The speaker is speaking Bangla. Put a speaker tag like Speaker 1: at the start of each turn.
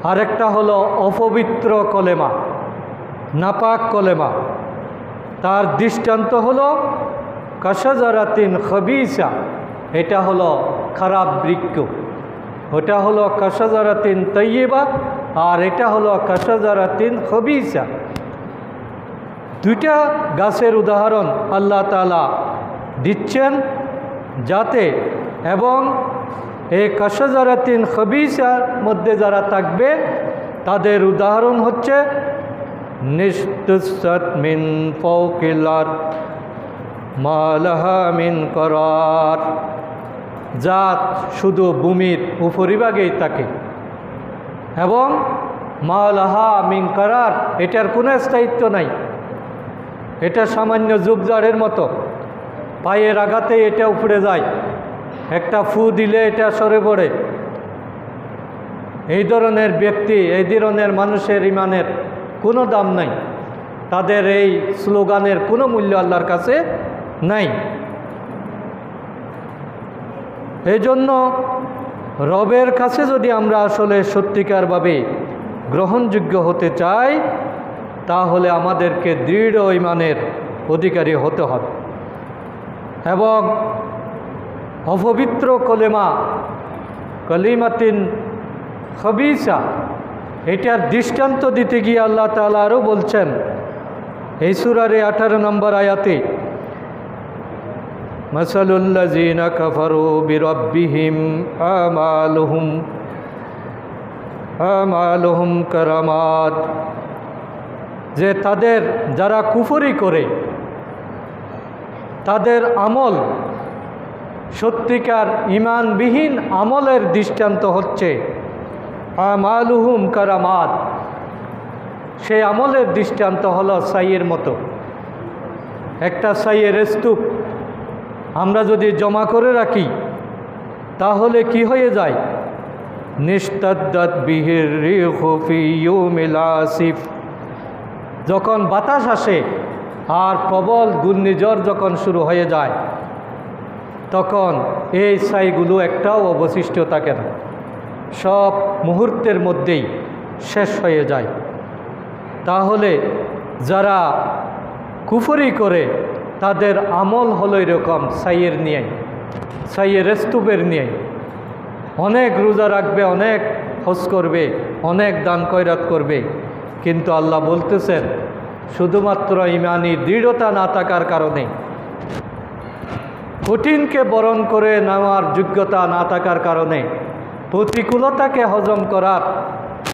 Speaker 1: আরেকটা হলো অপবিত্র কলেমা, নাপাক কলেমা। তার দৃষ্টান্ত হলো কাশাজারাতিন খবিসা, এটা হলো খারাপ বৃক্ষ। ওটা হলো কাশাজারাতিন তৈয়বা, আর এটা হলো কাশাজারাতিন খবিসা। দুইটা গাছের উদাহরণ আল্লাহ তাআলা দিচ্ছেন যাতে, এবং এই কাশাজারাতিন খবিসার মধ্যে যারা থাকবে তাদের উদাহরণ হচ্ছে নিস্তুসাত মিন ফাওকিল আরদ মা লাহা মিন করার, জাত শুধু ভূমির উপরিভাগেই থাকে, এবং মা লাহা মিন করার, এটার কোনো স্থায়িত্ব নাই। এটা সামান্য ঝোপঝাড়ের মতো, পায়ের আঘাতে এটা উপড়ে যায়, একটা ফু দিলে এটা সরে পড়ে। এই ধরনের ব্যক্তি, এই ধরনের মানুষের ইমানের কোনো দাম নাই, তাদের এই স্লোগানের কোনো মূল্য আল্লাহর কাছে নাই। এই জন্য রবের কাছে যদি আমরা আসলে সত্যিকারভাবে গ্রহণযোগ্য হতে চাই, তাহলে আমাদেরকে দৃঢ় ইমানের অধিকারী হতে হবে। এবং অপবিত্র কলেমা, কলিমাতিন খবিসা, এটার দৃষ্টান্ত দিতে গিয়ে আল্লাহ তাআলা আরও বলছেন এই সূরার 18 নম্বর আয়াতে, মাসালুল্লাযীনা কাফারু বিরাব্বিহিম আমালুহুম কারামাত, যে তাদের যারা কুফরি করে তাদের আমল, সত্যিকার ইমানবিহীন আমলের দৃষ্টান্ত হচ্ছে আমালুহুম কারামাত, সেই আমলের দৃষ্টান্ত হলো ছাইয়ের মতো। একটা ছাইয়ের স্তূপ আমরা যদি জমা করে রাখি তাহলে কি হয়ে যায়? নিস্তাদ্দাত বিহির রিহু ফি ইয়াউমিল আসিফ, যখন বাতাস আসে আর প্রবল ঘূর্ণিঝড় যখন শুরু হয়ে যায়, তখন এই ছাইগুলো একটাও অবশিষ্ট থাকে না, সব মুহূর্তের মধ্যেই শেষ হয়ে যায়। তাহলে যারা কুফরি করে তাদের আমল হলো এরকম ছাইয়ের নিয়ে, ছাইয়ের স্তূপের নিয়ে। অনেক রোজা রাখবে, অনেক হজ করবে, অনেক দান খয়রাত করবে, কিন্তু আল্লাহ বলতেছেন শুধুমাত্র ইমানি দৃঢ়তা না থাকার কারণে, কঠিনকে বরণ করে নেওয়ার যোগ্যতা না থাকার কারণে, প্রতিকূলতাকে হজম করার